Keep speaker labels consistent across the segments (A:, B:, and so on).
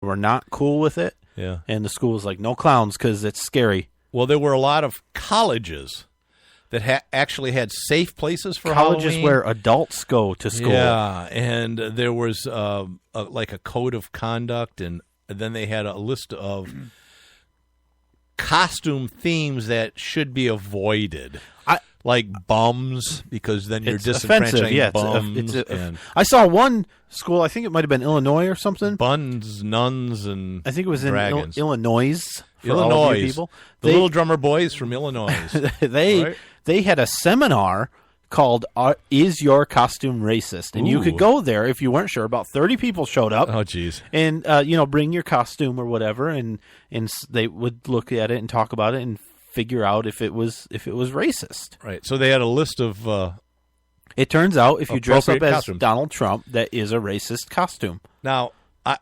A: were not cool with it.
B: Yeah.
A: And the school was like, no clowns because it's scary.
B: Well, there were a lot of colleges that actually had safe places for
A: colleges
B: Halloween.
A: Where adults go to school.
B: Yeah, and there was like a code of conduct, and then they had a list of costume themes that should be avoided. Like bums, because then you're disenfranchising bums.
A: I saw one school, I think it might have been Illinois or something.
B: Buns, nuns, and
A: I think it was
B: dragons.
A: in Illinois. For
B: Illinois,
A: all of you people.
B: The Little Drummer Boys from Illinois.
A: They had a seminar called "Is Your Costume Racist?" And you could go there if you weren't sure. About 30 people showed up.
B: Oh, geez.
A: And bring your costume or whatever, and they would look at it and talk about it and figure out if it was racist.
B: Right. So they had a list of.
A: It turns out if you dress up as
B: costumes.
A: Donald Trump, that is a racist costume.
B: Now,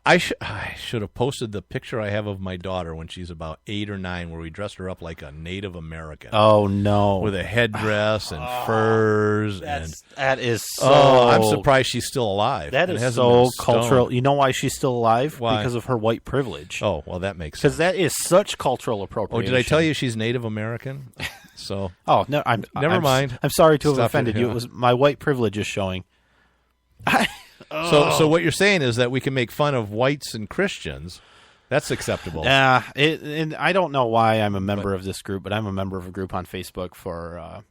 B: I should have posted the picture I have of my daughter when she's about 8 or 9, where we dressed her up like a Native American.
A: Oh no!
B: With a headdress and furs.
A: That is so.
B: Oh, I'm surprised she's still alive.
A: That is so cultural. You know why she's still alive?
B: Why?
A: Because of her white privilege.
B: Oh, well, that makes sense.
A: Because that is such cultural appropriation.
B: Oh, did I tell you she's Native American? So.
A: Oh no!
B: Never mind.
A: I'm sorry to have offended you. It was my white privilege is showing.
B: So what you're saying is that we can make fun of whites and Christians. That's acceptable.
A: Yeah, and I don't know why I'm a member of this group, but I'm a member of a group on Facebook for.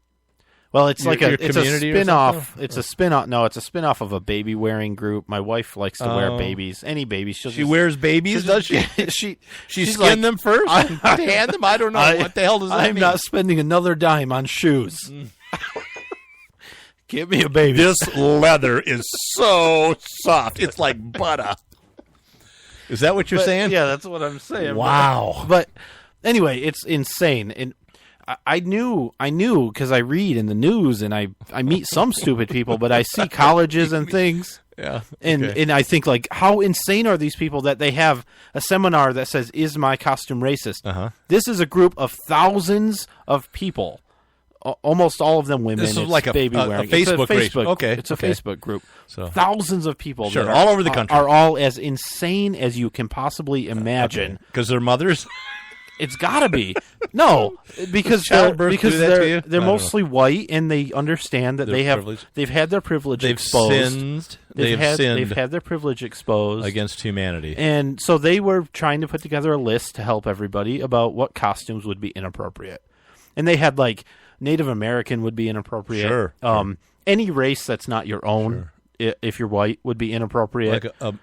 A: It's like it's a spin-off. It's a spin-off. No, it's a spin-off of a baby wearing group. My wife likes to wear babies. Any babies.
B: She wears babies, does she? She skinned
A: like,
B: them first and tanned them? I don't know. What the hell does that mean?
A: I'm not spending another dime on shoes. Give me a baby.
B: This leather is so soft. It's like butter. Is that what you're saying?
A: Yeah, that's what I'm saying.
B: Wow.
A: But anyway, it's insane. And I knew because I read in the news and I meet some stupid people, but I see colleges and things.
B: Yeah.
A: And I think, like, how insane are these people that they have a seminar that says, "Is my costume racist?"
B: Uh-huh.
A: This is a group of thousands of people. Almost all of them women.
B: This is
A: it's
B: like a
A: Facebook. It's a Facebook group.
B: So
A: thousands of people.
B: Sure,
A: that
B: all over the country
A: are all as insane as you can possibly imagine.
B: Because they're mothers.
A: It's got to be no, because they're mostly white and they understand that they've had their privilege exposed. They've had their privilege exposed
B: against humanity,
A: and so they were trying to put together a list to help everybody about what costumes would be inappropriate, and they had like. Native American would be inappropriate.
B: Sure.
A: Any race that's not your own, if you're white, would be inappropriate.
B: Like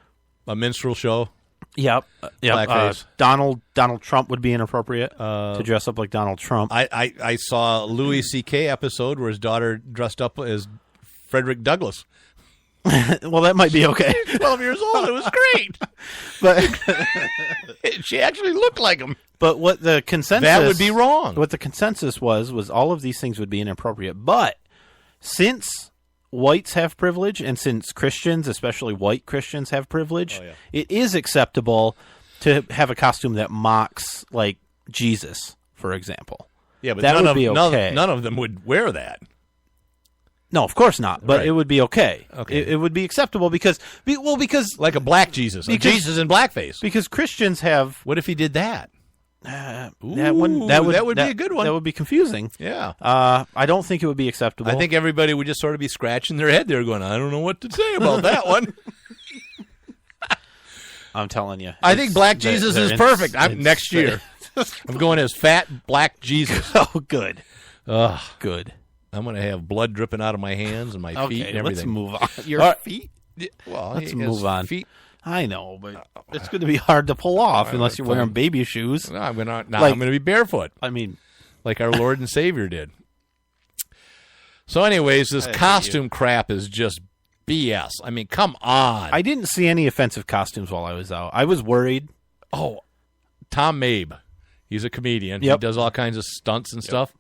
B: a minstrel show.
A: Yep.
B: Blackface.
A: Donald Trump would be inappropriate to dress up like Donald Trump.
B: I saw a Louis C.K. episode where his daughter dressed up as Frederick Douglass.
A: Well, that might be okay.
B: 12 years old. It was great. But she actually looked like him.
A: But what the consensus...
B: That would be wrong.
A: What the consensus was all of these things would be inappropriate. But since whites have privilege and since Christians, especially white Christians, have privilege, it is acceptable to have a costume that mocks, like, Jesus, for example.
B: Yeah, but
A: that would be okay.
B: None of them would wear that.
A: No, of course not. But it would be okay.
B: Okay.
A: It would be acceptable because
B: like a black Jesus, a Jesus in blackface.
A: Because Christians have.
B: What if he did that?
A: That would be a good one. That would be confusing.
B: Yeah.
A: I don't think it would be acceptable.
B: I think everybody would just sort of be scratching their head there, going, "I don't know what to say about that one."
A: I'm telling you.
B: I think Black Jesus is perfect. Next year, I'm going as fat Black Jesus.
A: Oh, good.
B: Ugh,
A: good.
B: I'm going to have blood dripping out of my hands and my feet and everything.
A: Let's move on. Your feet?
B: Well,
A: let's move on.
B: Feet.
A: I know, but it's going to be hard to pull off unless you're wearing baby shoes.
B: No, I'm going to be barefoot.
A: I mean,
B: like our Lord and Savior did. So, anyways, this costume crap is just BS. I mean, come on.
A: I didn't see any offensive costumes while I was out. I was worried.
B: Oh, Tom Mabe. He's a comedian.
A: Yep.
B: He does all kinds of stunts and stuff.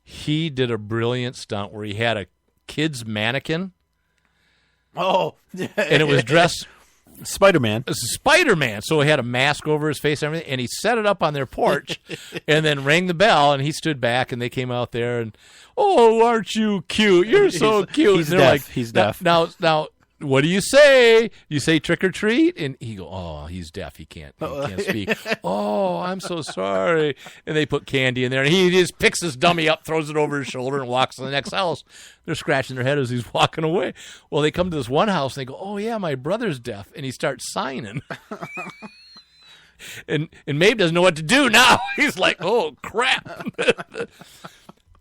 B: He did a brilliant stunt where he had a kid's mannequin.
A: Oh.
B: And it was dressed...
A: Spider-Man.
B: Spider-Man. So he had a mask over his face and everything, and he set it up on their porch and then rang the bell, and he stood back, and they came out there, and, "Oh, aren't you cute? You're so cute."
A: He's
B: and
A: deaf.
B: Like,
A: he's deaf.
B: Now, what do you say? You say trick or treat? And he go, oh, he's deaf. He can't speak. Oh, I'm so sorry. And they put candy in there, and he just picks his dummy up, throws it over his shoulder, and walks to the next house. They're scratching their head as he's walking away. Well, they come to this one house, and they go, oh, yeah, my brother's deaf. And he starts signing. And Mabe doesn't know what to do now. He's like, oh, crap.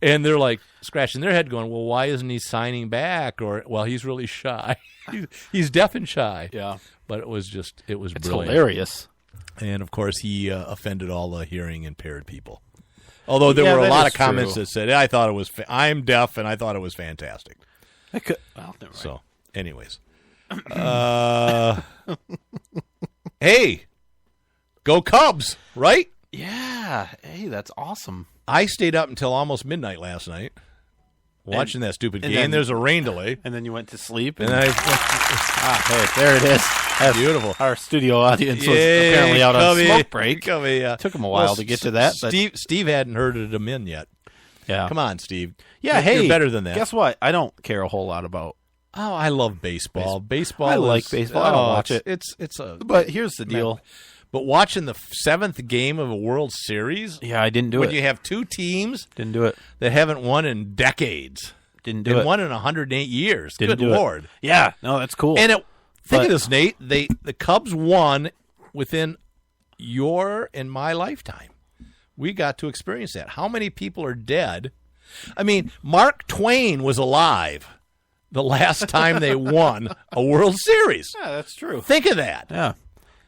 B: And they're like scratching their head going, well, why isn't he signing back? Or, well, he's really shy. He's deaf and shy.
A: Yeah.
B: But it's brilliant.
A: Hilarious.
B: And, of course, he offended all the hearing impaired people. Although there were a lot of comments that said, I'm deaf, and I thought it was fantastic.
A: Never mind.
B: So, anyways. Hey, go Cubs, right?
A: Yeah. Hey, that's awesome.
B: I stayed up until almost midnight last night watching that stupid game. Then, there's a rain delay.
A: And then you went to sleep.
B: And
A: hey, there it is. That's
B: beautiful.
A: Our studio audience was apparently out on smoke break. Took them a while to get to that. But
B: Steve hadn't herded them in yet. Yeah. Come on, Steve.
A: Yeah,
B: you're better than that.
A: Guess what? I don't care a whole lot about.
B: Oh, I love baseball.
A: I like baseball. I don't watch it. But here's the deal.
B: But watching the 7th game of a World Series?
A: Yeah, I didn't do it.
B: When you have two teams
A: didn't do it
B: that haven't won in decades.
A: Didn't do it.
B: Won in 108 years.
A: Didn't
B: Good Lord.
A: It. Yeah, no, that's cool.
B: And think of this, Nate. The Cubs won within your and my lifetime. We got to experience that. How many people are dead? I mean, Mark Twain was alive the last time they won a World Series.
A: Yeah, that's true.
B: Think of that.
A: Yeah.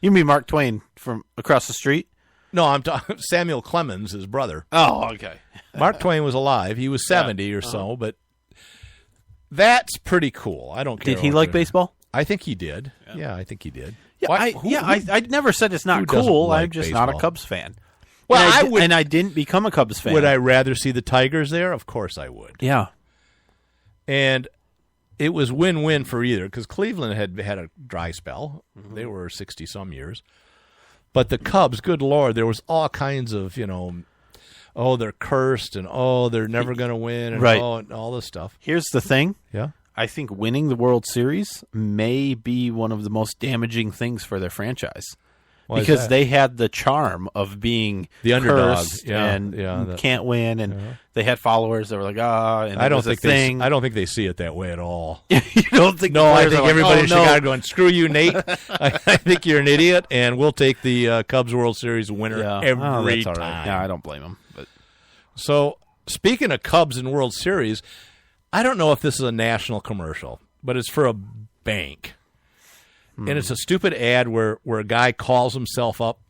A: You mean Mark Twain from across the street?
B: No, I'm talking Samuel Clemens, his brother.
A: Oh, okay.
B: Mark Twain was alive. He was 70 or so, but that's pretty cool. I don't care.
A: Did he like baseball?
B: I think he did. Yeah, I think he did.
A: Yeah, I never said it's not cool.
B: Like
A: I'm just
B: baseball?
A: not a Cubs fan.
B: Well,
A: I didn't become a Cubs fan.
B: Would I rather see the Tigers there? Of course I would.
A: Yeah.
B: And it was win-win for either because Cleveland had a dry spell. Mm-hmm. They were 60-some years. But the Cubs, good Lord, there was all kinds of, oh, they're cursed and, oh, they're never going to win and,
A: right.
B: and all this stuff.
A: Here's the thing.
B: Yeah.
A: I think winning the World Series may be one of the most damaging things for their franchise. Because they had the charm of being
B: the underdog
A: and can't win, and they had followers that were like, and
B: I don't think they see it that way at all.
A: You don't think?
B: No, I think everybody in Chicago going, screw you, Nate. I think you're an idiot, and we'll take the Cubs World Series winner every time.
A: Right. Yeah, I don't blame them. But
B: so speaking of Cubs and World Series, I don't know if this is a national commercial, but it's for a bank. And it's a stupid ad where a guy calls himself up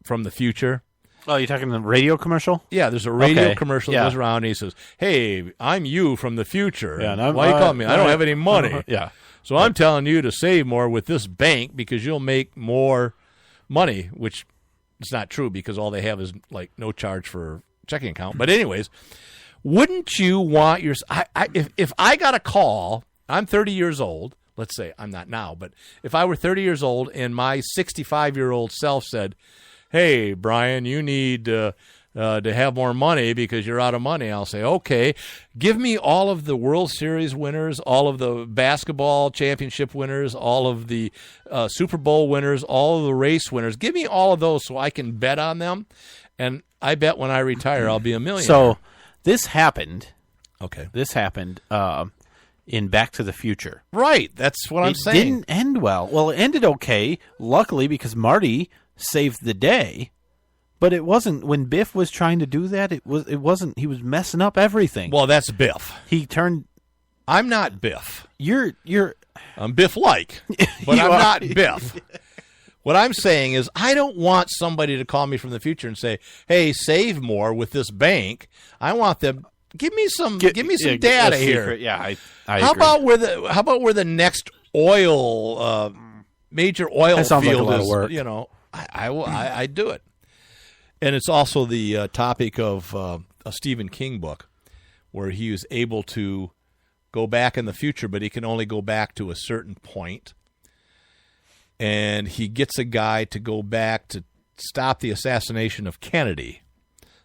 B: from the future.
A: Oh, you're talking the radio commercial?
B: Yeah, there's a radio commercial that goes around, and he says, hey, I'm you from the future. Yeah, why you call me? I don't have any money. So I'm telling you to save more with this bank because you'll make more money, which is not true because all they have is like no charge for checking account. But anyways, wouldn't you want your if I got a call, I'm 30 years old. Let's say I'm not now, but if I were 30 years old and my 65-year-old self said, hey, Brian, you need to have more money because you're out of money, I'll say, okay, give me all of the World Series winners, all of the basketball championship winners, all of the Super Bowl winners, all of the race winners. Give me all of those so I can bet on them, and I bet when I retire I'll be a millionaire.
A: So this happened.
B: Okay.
A: This happened in Back to the Future.
B: Right. That's what I'm saying.
A: It didn't end well. Well, it ended okay, luckily, because Marty saved the day. But it wasn't when Biff was trying to do that. It wasn't. He was messing up everything.
B: Well, that's Biff.
A: He turned.
B: I'm not Biff.
A: I'm
B: Biff-like, but I'm not Biff. What I'm saying is, I don't want somebody to call me from the future and say, "Hey, save more with this bank." I want them. Give me some data here.
A: Yeah, I
B: how
A: agree.
B: about where the next major oil
A: sounds
B: field
A: like a lot
B: is?
A: of work.
B: I do it. And it's also the topic of a Stephen King book where he was able to go back in the future, but he can only go back to a certain point. And he gets a guy to go back to stop the assassination of Kennedy.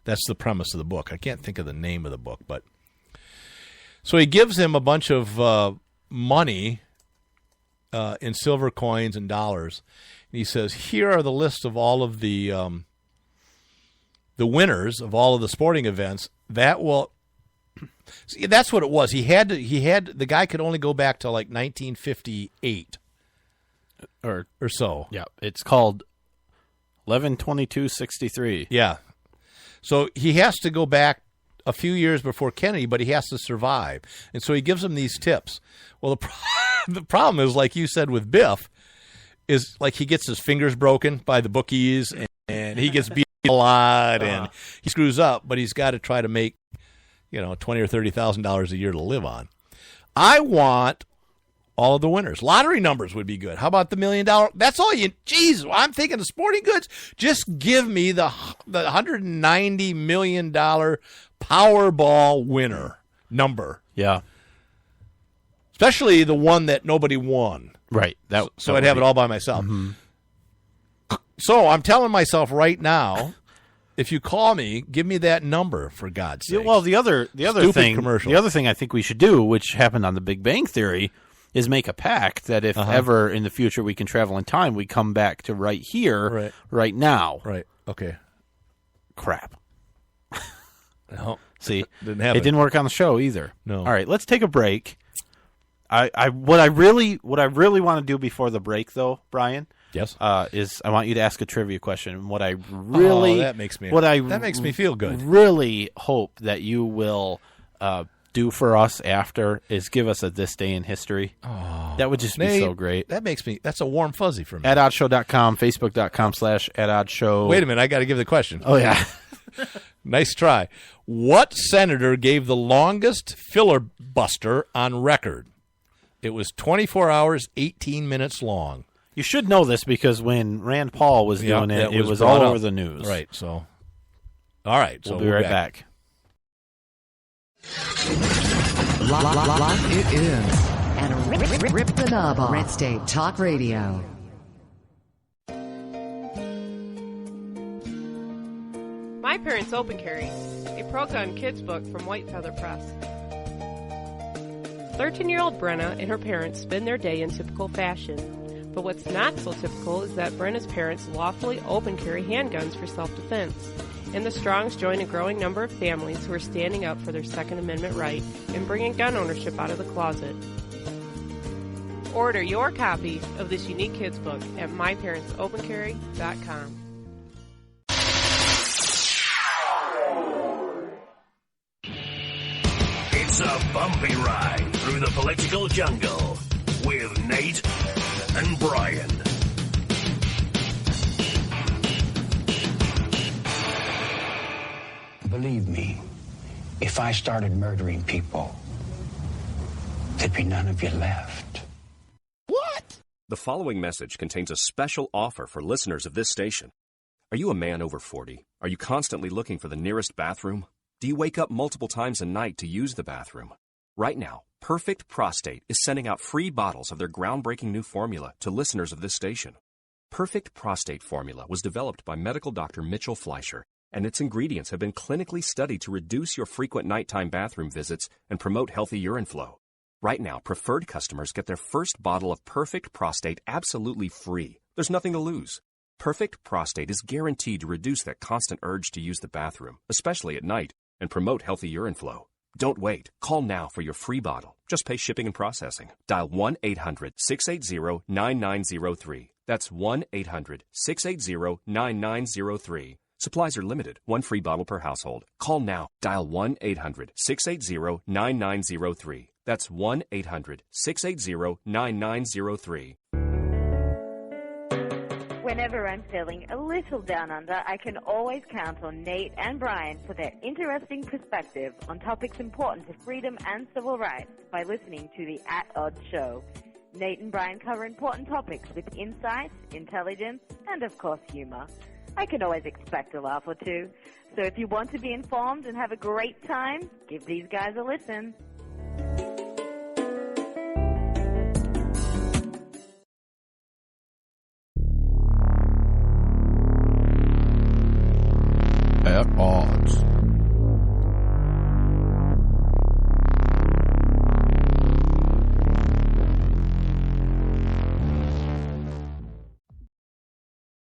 B: That's the premise of the book. I can't think of the name of the book, but So he gives him a bunch of money in silver coins and dollars. And he says, here are the lists of all of the winners of all of the sporting events. That will... See, that's what it was. The guy could only go back to like 1958 or so.
A: Yeah, it's called 11/22/63.
B: Yeah. So he has to go back a few years before Kennedy, but he has to survive. And so he gives him these tips. Well, the problem is, like you said with Biff, is like he gets his fingers broken by the bookies and he gets beat a lot and he screws up, but he's got to try to make, $20,000 or $30,000 a year to live on. I want all of the winners. Lottery numbers would be good. How about the $1 million? That's all you. Geez, I'm thinking of sporting goods. Just give me the $190 million Powerball winner number.
A: Yeah.
B: Especially the one that nobody won.
A: Right.
B: So I'd have it all by myself.
A: Mm-hmm.
B: So I'm telling myself right now, if you call me, give me that number, for God's sake.
A: Well, the other thing I think we should do, which happened on The Big Bang Theory, is make a pact that if ever in the future we can travel in time, we come back to right here, right now.
B: Right. Okay.
A: Crap.
B: No.
A: See,
B: didn't happen.
A: It didn't work on the show either.
B: No.
A: All right, let's take a break. What I really want to do before the break, though, Brian.
B: Yes.
A: Is I want you to ask a trivia question. What I really
B: that makes me feel good.
A: Really hope that you will do for us after is give us a this day in history.
B: Oh,
A: that would just be so great.
B: That's a warm fuzzy for me.
A: @oddshow.com, facebook.com/@oddshow.
B: Wait a minute, I got to give the question.
A: Oh yeah.
B: Nice try. What senator gave the longest filibuster on record? It was 24 hours, 18 minutes long.
A: You should know this because when Rand Paul was doing it, it was all over the news.
B: Right. So, all right.
A: We'll be right back.
C: Lock it in. And rip the knob off. Red State Talk Radio.
D: My Parents Open Carry, a pro-gun kids book from White Feather Press. 13-year-old Brenna and her parents spend their day in typical fashion. But what's not so typical is that Brenna's parents lawfully open carry handguns for self-defense. And the Strongs join a growing number of families who are standing up for their Second Amendment right and bringing gun ownership out of the closet. Order your copy of this unique kids book at myparentsopencarry.com.
E: It's a bumpy ride through the political jungle with Nate and Brian.
F: Believe me, if I started murdering people, there'd be none of you left.
E: What? The following message contains a special offer for listeners of this station. Are you a man over 40? Are you constantly looking for the nearest bathroom? Do you wake up multiple times a night to use the bathroom? Right now, Perfect Prostate is sending out free bottles of their groundbreaking new formula to listeners of this station. Perfect Prostate formula was developed by medical doctor Mitchell Fleischer, and its ingredients have been clinically studied to reduce your frequent nighttime bathroom visits and promote healthy urine flow. Right now, preferred customers get their first bottle of Perfect Prostate absolutely free. There's nothing to lose. Perfect Prostate is guaranteed to reduce that constant urge to use the bathroom, especially at night, and promote healthy urine flow. Don't wait. Call now for your free bottle. Just pay shipping and processing. Dial 1-800-680-9903. That's 1-800-680-9903. Supplies are limited. One free bottle per household. Call now. Dial 1-800-680-9903. That's 1-800-680-9903.
G: Whenever I'm feeling a little down under, I can always count on Nate and Brian for their interesting perspective on topics important to freedom and civil rights by listening to the At Odds Show. Nate and Brian cover important topics with insight, intelligence, and of course humor. I can always expect a laugh or two. So if you want to be informed and have a great time, give these guys a listen.
B: At Odds.